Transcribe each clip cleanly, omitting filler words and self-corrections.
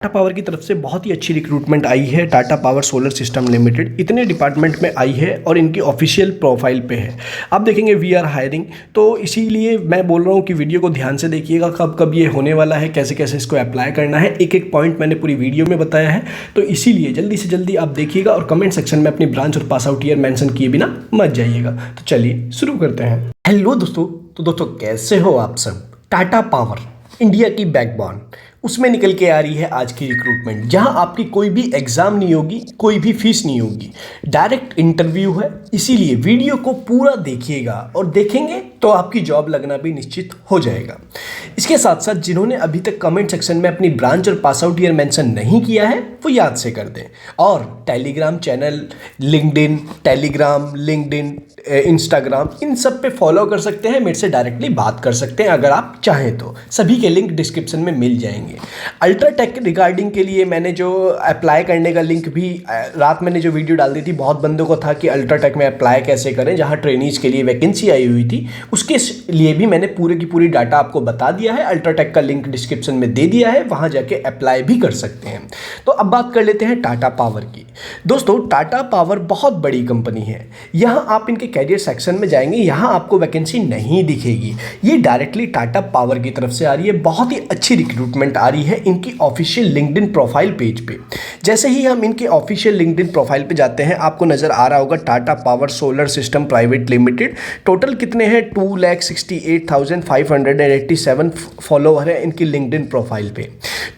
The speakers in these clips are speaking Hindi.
टाटा पावर की तरफ से बहुत ही अच्छी रिक्रूटमेंट आई है। Tata power solar system limited इतने डिपार्टमेंट में आई है और इनकी ऑफिशियल प्रोफाइल पे है। आप देखेंगे वी आर हायरिंग, तो इसीलिए मैं बोल रहा हूँ कि वीडियो को ध्यान से देखिएगा, कब कब ये होने वाला है, कैसे कैसे इसको अप्लाई करना है, एक एक पॉइंट मैंने पूरी वीडियो में बताया है। तो इसीलिए जल्दी से जल्दी आप देखिएगा और कमेंट सेक्शन में अपनी ब्रांच और पास आउट ईयर मेंशन किए बिना मत जाइएगा। तो चलिए शुरू करते हैं। हेलो दोस्तों, तो दोस्तों कैसे हो आप सब। टाटा पावर इंडिया की बैकबोन, उसमें निकल के आ रही है आज की रिक्रूटमेंट, जहां आपकी कोई भी एग्ज़ाम नहीं होगी, कोई भी फीस नहीं होगी, डायरेक्ट इंटरव्यू है। इसीलिए वीडियो को पूरा देखिएगा और देखेंगे तो आपकी जॉब लगना भी निश्चित हो जाएगा। इसके साथ साथ जिन्होंने अभी तक कमेंट सेक्शन में अपनी ब्रांच और पास आउट ईयर मेंशन नहीं किया है वो याद से कर दें, और टेलीग्राम चैनल, लिंक्डइन, इंस्टाग्राम, इन सब पे फॉलो कर सकते हैं, मेरे से डायरेक्टली बात कर सकते हैं अगर आप चाहें तो। सभी के लिंक डिस्क्रिप्शन में मिल जाएंगे। अल्ट्राटेक रिगार्डिंग के लिए मैंने जो अप्लाई करने का लिंक भी रात मैंने जो वीडियो डाल दी थी, बहुत बंदों को था कि अल्ट्राटेक में अप्लाई कैसे करें, जहां ट्रेनीज के लिए वैकेंसी आई हुई थी, उसके लिए भी मैंने पूरे की पूरी डाटा आपको बता दिया है। अल्ट्राटेक का लिंक डिस्क्रिप्शन में दे दिया है, वहां जाके अप्लाई भी कर सकते हैं। तो अब बात कर लेते हैं टाटा पावर की। दोस्तों टाटा पावर बहुत बड़ी कंपनी है। यहाँ आप इनके कैरियर सेक्शन में जाएंगे, यहाँ आपको वैकेंसी नहीं दिखेगी। ये डायरेक्टली टाटा पावर की तरफ से आ रही है। बहुत ही अच्छी रिक्रूटमेंट आ रही है इनकी ऑफिशियल लिंक्डइन प्रोफाइल पेज पे। जैसे ही हम इनके ऑफिशियल लिंक्डइन प्रोफाइल पे जाते हैं, आपको नजर आ रहा होगा Tata power solar system private limited. Total कितने हैं? 2,68,587 फॉलोवर है इनकी लिंक्डइन प्रोफाइल पे।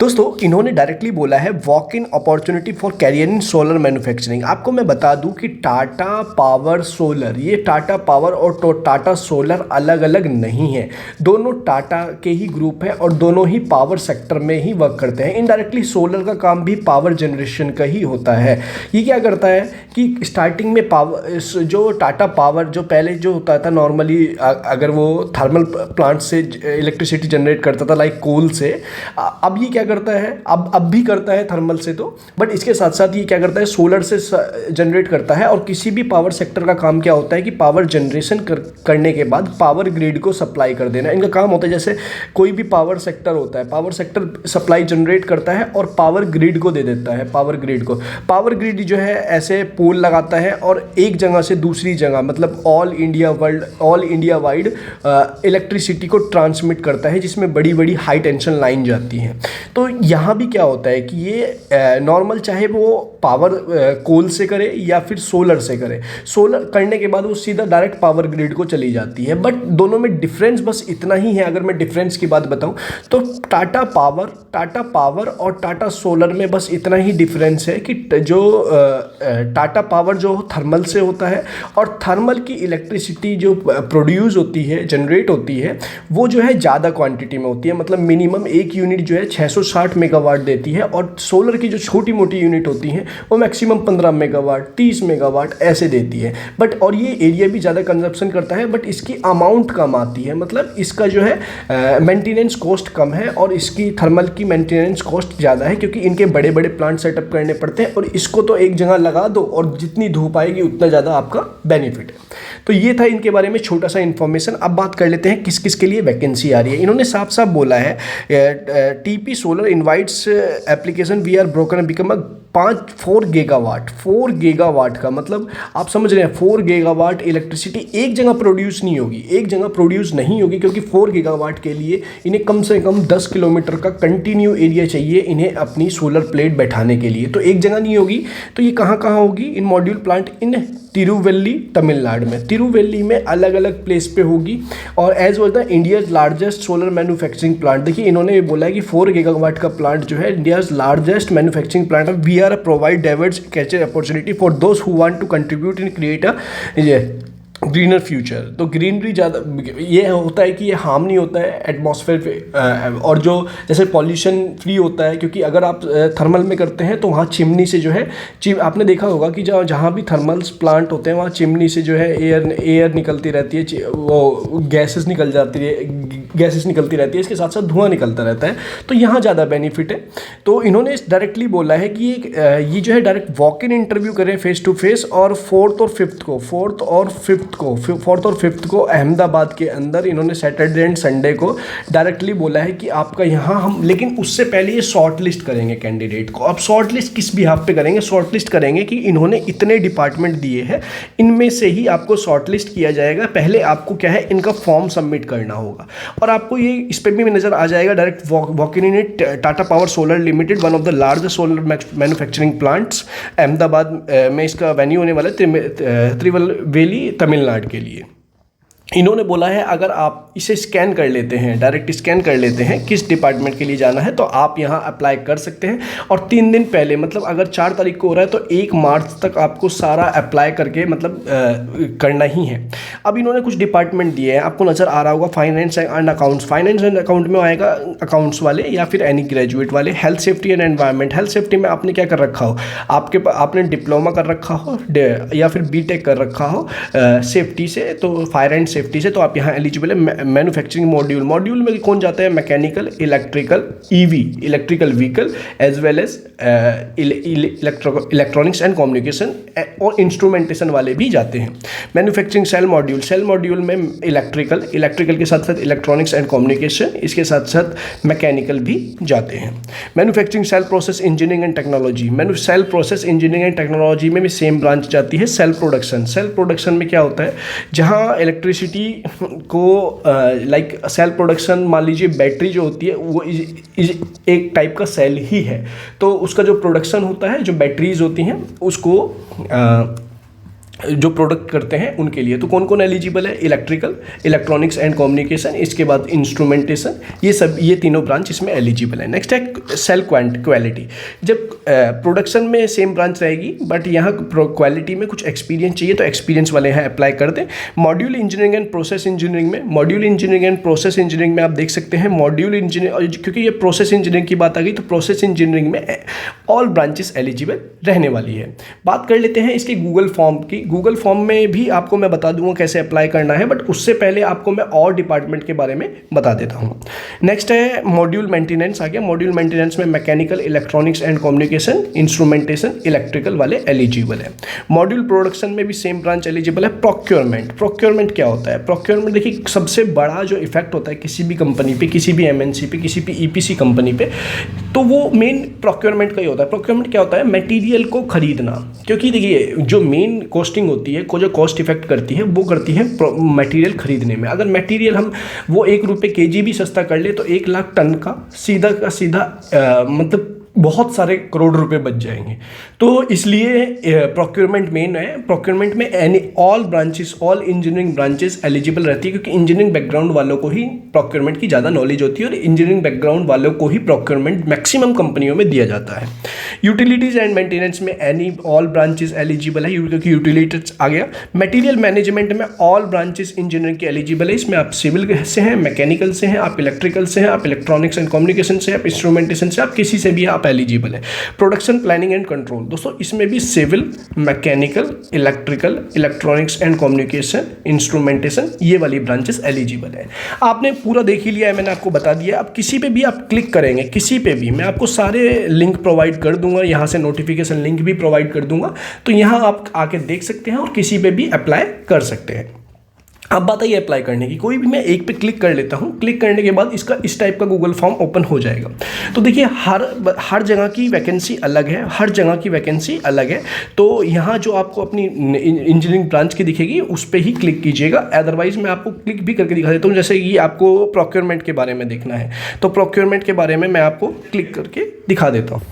दोस्तों इन्होंने डायरेक्टली बोला है walk in opportunity for career in solar manufacturing. आपको मैं बता दूं कि टाटा पावर सोलर, ये टाटा पावर और टाटा सोलर अलग अलग नहीं है, दोनों टाटा के ही ग्रुप है और दोनों ही पावर सेक्टर में ही वर्क करते हैं। इनडायरेक्टली सोलर का काम भी पावर जनरेशन का ही होता है। ये क्या करता है कि स्टार्टिंग में पावर, जो टाटा पावर जो पहले जो होता था नॉर्मली, अगर वो थर्मल प्लांट से इलेक्ट्रिसिटी जनरेट करता था लाइक कोल से, अब ये क्या करता है, अब भी करता है थर्मल से तो, बट इसके साथ साथ ये क्या करता है सोलर से जनरेट करता है। और किसी भी पावर सेक्टर का काम क्या होता है कि पावर जनरेशन करने के बाद पावर ग्रिड को सप्लाई कर देना। इनका काम होता है, जैसे कोई भी पावर सेक्टर होता है, पावर सेक्टर सप्लाई जनरेट करता है और पावर ग्रिड को दे देता है। पावर ग्रिड जो है ऐसे पोल लगाता है और एक जगह से दूसरी जगह, मतलब ऑल इंडिया वाइड इलेक्ट्रिसिटी को ट्रांसमिट करता है, जिसमें बड़ी बड़ी हाई टेंशन लाइन जाती हैं। तो यहाँ भी क्या होता है कि ये नॉर्मल चाहे वो पावर कोल से करे या फिर सोलर से करे, सोलर करने के बाद वो सीधा डायरेक्ट पावर ग्रिड को चली जाती है। बट दोनों में डिफरेंस बस इतना ही है। अगर मैं डिफरेंस की बात बताऊं तो टाटा पावर और टाटा सोलर में बस इतना ही डिफरेंस है कि जो टाटा पावर जो थर्मल से होता है और थर्मल की इलेक्ट्रिसिटी जो प्रोड्यूस होती है, जनरेट होती है, वो जो है ज़्यादा क्वांटिटी में होती है। मतलब मिनिमम एक यूनिट जो है 660 मेगावाट देती है, और सोलर की जो छोटी मोटी यूनिट होती हैं वो मैक्सिमम 15 मेगावाट, 30 मेगावाट ऐसे देती है। बट और ये एरिया भी ज़्यादा कंजप्शन करता है, बट इसकी अमाउंट कम आती है। मतलब इसका जो है मेंटेनेंस कॉस्ट कम है और इसकी थर्मल की मेंटेनेंस कॉस्ट ज़्यादा है, क्योंकि इनके बड़े बड़े प्लांट सेटअप करने पड़ते हैं और इसको तो एक जगह लगा दो और जितनी धूप आएगी उतना ज़्यादा आपका बेनिफिट है। तो ये था इनके बारे में छोटा सा इन्फॉर्मेशन। अब बात कर लेते हैं किस किस के लिए वैकेंसी आ रही है। इन्होंने साफ साफ बोला है TP solar invites application we are broken become a 4 gigawatt का, मतलब आप समझ रहे हैं 4 गीगावाट इलेक्ट्रिसिटी एक जगह प्रोड्यूस नहीं होगी, क्योंकि 4 गीगावाट के लिए इन्हें कम से कम 10 किलोमीटर का कंटिन्यू एरिया चाहिए इन्हें अपनी सोलर प्लेट बैठाने के लिए। तो एक जगह नहीं होगी, तो ये कहाँ होगी? In module plant in Tiruvelli Tamil Nadu में। तिरुवेल्ली में अलग अलग प्लेस पे होगी। और as well the India's largest solar manufacturing plant, देखिए इन्होंने बोला है कि 4 गीगावाट का प्लांट जो है इंडियाज लार्जेस्ट मैन्युफैक्चरिंग प्लांट है। We are provide diverse career opportunity for those who want to contribute in create a greener future. तो ग्रीनरी ज़्यादा ये होता है कि ये हार्म नहीं होता है एटमॉस्फेयर पे, और जो जैसे पॉल्यूशन फ्री होता है, क्योंकि अगर आप थर्मल में करते हैं तो वहाँ चिमनी से जो है आपने देखा होगा कि जहाँ भी थर्मल्स प्लांट होते हैं वहाँ चिमनी से जो है एयर निकलती रहती है, वो गैसेस निकलती रहती है, इसके साथ साथ धुआं निकलता रहता है। तो यहाँ ज़्यादा बेनिफिट है। तो इन्होंने डायरेक्टली बोला है कि ये जो है डायरेक्ट वॉक इन इंटरव्यू करें फेस टू फेस, और 4th और 5th फोर्थ और फिफ्थ को अहमदाबाद के अंदर इन्होंने सैटरडे एंड संडे को डायरेक्टली बोला है कि आपका यहाँ हम, लेकिन उससे पहले ये शॉर्ट लिस्ट करेंगे कैंडिडेट को। अब शॉर्ट लिस्ट किस बिहाफ पे करेंगे? शॉर्ट लिस्ट करेंगे कि इन्होंने इतने डिपार्टमेंट दिए हैं, इनमें से ही आपको शॉर्ट लिस्ट किया जाएगा। पहले आपको क्या है, इनका फॉर्म सबमिट करना होगा और आपको ये इस पर भी नज़र आ जाएगा direct. Walk in Tata power solar limited, one of the largest solar manufacturing plants, Ahmedabad में इसका वेन्यू होने वाला है, त्रिवेली तमिलनाडु के लिए। इन्होंने बोला है अगर आप इसे स्कैन कर लेते हैं, डायरेक्ट स्कैन कर लेते हैं किस डिपार्टमेंट के लिए जाना है, तो आप यहाँ अप्लाई कर सकते हैं। और 3 दिन पहले, मतलब अगर 4 तारीख को हो रहा है तो 1 मार्च तक आपको सारा अप्लाई करके मतलब करना ही है। अब इन्होंने कुछ डिपार्टमेंट दिए हैं, आपको नज़र आ रहा होगा, finance and accounts. Finance and account में आएगा अकाउंट्स वाले या फिर एनी ग्रेजुएट वाले। Health safety and environment, health safety में आपने क्या कर रखा हो, आपने डिप्लोमा कर रखा हो या फिर बीटेक कर रखा हो सेफ्टी से, तो फायर एंड सेफ्टी से, तो आप यहाँ एलिजिबल है। मैन्युफैक्चरिंग मॉड्यूल में कौन जाता है? Mechanical, electrical, EV, electrical vehicle, as well as electronics and communication और इंस्ट्रूमेंटेशन वाले भी जाते हैं। मैन्युफैक्चरिंग सेल मॉड्यूल में इलेक्ट्रिकल के साथ साथ इलेक्ट्रॉनिक्स एंड कम्युनिकेशन, इसके साथ साथ मैकेनिकल भी जाते हैं। Manufacturing cell process engineering and technology, cell process engineering and technology में भी सेम ब्रांच जाती है। सेल प्रोडक्शन में क्या होता है, जहाँ इलेक्ट्रिसिटी को लाइक सेल प्रोडक्शन, मान लीजिए बैटरी जो होती है वो एक टाइप का सेल ही है, तो उसका जो प्रोडक्शन होता है, जो बैटरीज होती हैं उसको जो प्रोडक्ट करते हैं उनके लिए। तो कौन कौन एलिजिबल है? इलेक्ट्रिकल, इलेक्ट्रॉनिक्स एंड कम्युनिकेशन, इसके बाद इंस्ट्रूमेंटेशन, ये तीनों ब्रांच इसमें एलिजिबल है। नेक्स्ट है सेल क्वालिटी। जब प्रोडक्शन में सेम ब्रांच रहेगी बट यहाँ क्वालिटी में कुछ एक्सपीरियंस चाहिए, तो एक्सपीरियंस वाले यहाँ अप्लाई कर दें। Module engineering and process engineering में आप देख सकते हैं मॉड्यूल इंजीनियरिंग, क्योंकि ये प्रोसेस इंजीनियरिंग की बात आ गई तो प्रोसेस इंजीनियरिंग में ऑल ब्रांचेस एलिजिबल रहने वाली है। बात कर लेते हैं इसके गूगल फॉर्म की। गूगल फॉर्म में भी आपको मैं बता दूंगा कैसे अप्लाई करना है, बट उससे पहले आपको मैं और डिपार्टमेंट के बारे में बता देता हूँ। नेक्स्ट है मॉड्यूल मेंटेनेंस आ गया। मॉड्यूल मेंटेनेंस में mechanical, electronics and communication, instrumentation, electrical वाले एलिजिबल है। मॉड्यूल प्रोडक्शन में भी सेम ब्रांच एलिजिबल है। प्रोक्योरमेंट क्या होता है? प्रोक्योरमेंट देखिए, सबसे बड़ा जो इफेक्ट होता है किसी भी कंपनी पे, किसी भी एमएनसी पे, किसी भी ईपीसी कंपनी पे, तो वो मेन प्रोक्योरमेंट का ही होता है। प्रोक्योरमेंट क्या होता है? मटेरियल को खरीदना, क्योंकि देखिए जो मेन कॉस्टिंग होती है, को जो कॉस्ट इफेक्ट करती है वो करती है मटेरियल खरीदने में। अगर मटेरियल हम वो 1 रुपये केजी भी सस्ता कर ले तो 1 लाख टन का सीधा मतलब बहुत सारे करोड़ रुपए बच जाएंगे। तो इसलिए प्रोक्योरमेंट मेन है। प्रोक्योरमेंट में ऑल इंजीनियरिंग ब्रांचेस एलिजिबल रहती है, क्योंकि इंजीनियरिंग बैकग्राउंड वालों को ही प्रोक्योरमेंट की ज़्यादा नॉलेज होती है और इंजीनियरिंग बैकग्राउंड वालों को ही प्रोक्योरमेंट मैक्सिमम कंपनियों में दिया जाता है। यूटिलिटीज़ एंड मेंटेनेंस में ऑल ब्रांचेस एलिजिबल है, क्योंकि यूटिलिटीज आ गया। मटीरियल मैनेजमेंट में ऑल ब्रांचेस इंजीनियरिंग के एलिजिबल है। इसमें आप सिविल से हैं, मैकेनिकल से हैं, आप इलेक्ट्रिकल से हैं, आप इलेक्ट्रॉनिक्स एंड कम्युनिकेशन से, आप इंस्ट्रूमेंटेशन से, आप किसी से भी आप एलिजिबल है। प्रोडक्शन प्लानिंग एंड कंट्रोल, दोस्तों इसमें भी civil, mechanical, electrical, electronics and communication, instrumentation, ये वाली ब्रांचेस एलिजिबल है। आपने पूरा देख ही लिया है, मैंने आपको बता दिया। अब किसी पे भी आप क्लिक करेंगे, किसी पे भी मैं आपको सारे लिंक प्रोवाइड कर दूंगा, यहाँ से नोटिफिकेशन लिंक भी प्रोवाइड कर दूंगा, तो यहाँ आप आके देख सकते हैं और किसी पे भी अप्लाई कर सकते हैं। अब बात आई अप्लाई करने की, कोई भी मैं एक पे क्लिक कर लेता हूँ, क्लिक करने के बाद इसका इस टाइप का गूगल फॉर्म ओपन हो जाएगा। तो देखिए हर जगह की वैकेंसी अलग है, हर जगह की वैकेंसी अलग है। तो यहाँ जो आपको अपनी इंजीनियरिंग ब्रांच की दिखेगी उस पर ही क्लिक कीजिएगा, अदरवाइज मैं आपको क्लिक भी करके दिखा देता हूँ। जैसे कि आपको प्रोक्योरमेंट के बारे में देखना है तो प्रोक्योरमेंट के बारे में मैं आपको क्लिक करके दिखा देता हूँ।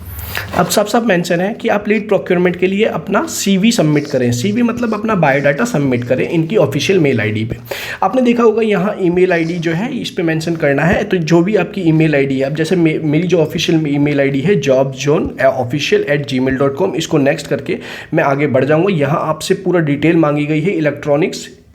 अब सब मेंशन है कि आप लीड प्रोक्योरमेंट के लिए अपना सीवी सबमिट करें। सीवी मतलब अपना बायोडाटा सबमिट करें इनकी ऑफिशियल मेल आईडी पे। आपने देखा होगा यहाँ ईमेल आईडी जो है इस पे मेंशन करना है। तो जो भी आपकी ईमेल आईडी है, अब जैसे मेरी जो ऑफिशियल ईमेल आईडी है jobzone@official@gmail.com, इसको नेक्स्ट करके मैं आगे बढ़ जाऊँगा। यहाँ आपसे पूरा डिटेल मांगी गई है,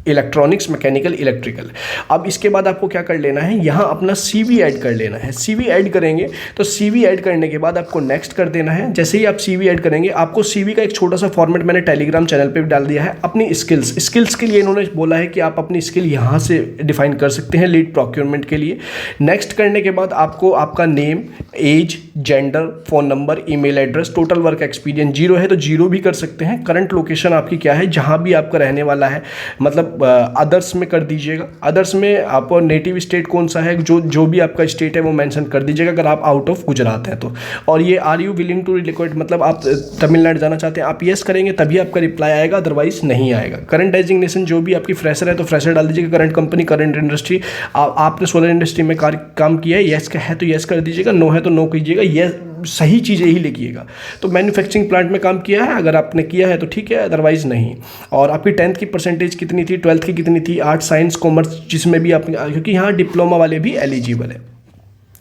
इलेक्ट्रॉनिक्स, मैकेनिकल, इलेक्ट्रिकल। अब इसके बाद आपको क्या कर लेना है, यहाँ अपना सीवी ऐड कर लेना है। सीवी ऐड करेंगे तो सीवी ऐड करने के बाद आपको नेक्स्ट कर देना है। जैसे ही आप सीवी ऐड करेंगे, आपको सीवी का एक छोटा सा फॉर्मेट मैंने टेलीग्राम चैनल पे भी डाल दिया है। अपनी स्किल्स के लिए इन्होंने बोला है कि आप अपनी स्किल यहाँ से डिफाइन कर सकते हैं लीड प्रोक्योरमेंट के लिए। नेक्स्ट करने के बाद आपको आपका name, age, gender, phone number, email address, total work experience 0 है तो 0 भी कर सकते हैं। करंट लोकेशन आपकी क्या है, जहाँ भी आपका रहने वाला है, मतलब मतलब अदर्स में कर दीजिएगा। अदर्स में आप नेटिव स्टेट कौन सा है, जो भी आपका स्टेट है वो मेंशन कर दीजिएगा अगर आप आउट ऑफ गुजरात हैं तो। और ये are you willing to relocate, मतलब आप तमिलनाडु जाना चाहते हैं, आप येस करेंगे तभी आपका रिप्लाई आएगा, अदरवाइज नहीं आएगा। करंट डेजिग्नेशन जो भी आपकी फ्रेशर है तो फ्रेशर डाल दीजिएगा। करंट कंपनी, करंट इंडस्ट्री, आपने सोलर इंडस्ट्री में काम किया है, येस का है तो येस कर दीजिएगा, नो है तो नो कीजिएगा, ये सही चीज़ें ही लिखिएगा। तो मैन्युफैक्चरिंग प्लांट में काम किया है, अगर आपने किया है तो ठीक है, अदरवाइज नहीं। और आपकी 10th की परसेंटेज कितनी थी, 12th की कितनी थी, आर्ट्स साइंस कॉमर्स जिसमें भी आपने, क्योंकि यहाँ डिप्लोमा वाले भी एलिजिबल है।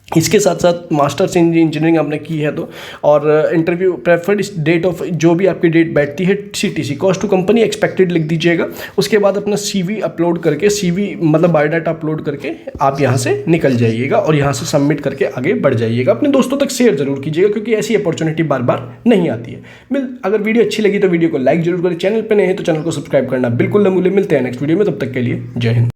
इसके साथ साथ मास्टर्स इन इंजीनियरिंग आपने की है तो, और इंटरव्यू प्रेफर्ड डेट ऑफ, जो भी आपकी डेट बैठती है, CTC cost to company expected लिख दीजिएगा। उसके बाद अपना CV अपलोड करके, CV मतलब बायोडाटा अपलोड करके आप यहाँ से निकल जाइएगा और यहाँ से सबमिट करके आगे बढ़ जाइएगा। अपने दोस्तों तक शेयर जरूर कीजिएगा क्योंकि ऐसी अपॉर्चुनिटी बार बार नहीं आती है। अगर वीडियो अच्छी लगी तो वीडियो को लाइक जरूर करें, चैनल पर नहीं है तो चैनल को सब्सक्राइब करना बिल्कुल न भूलें। मिलते हैं नेक्स्ट वीडियो में, तब तक के लिए जय हिंद।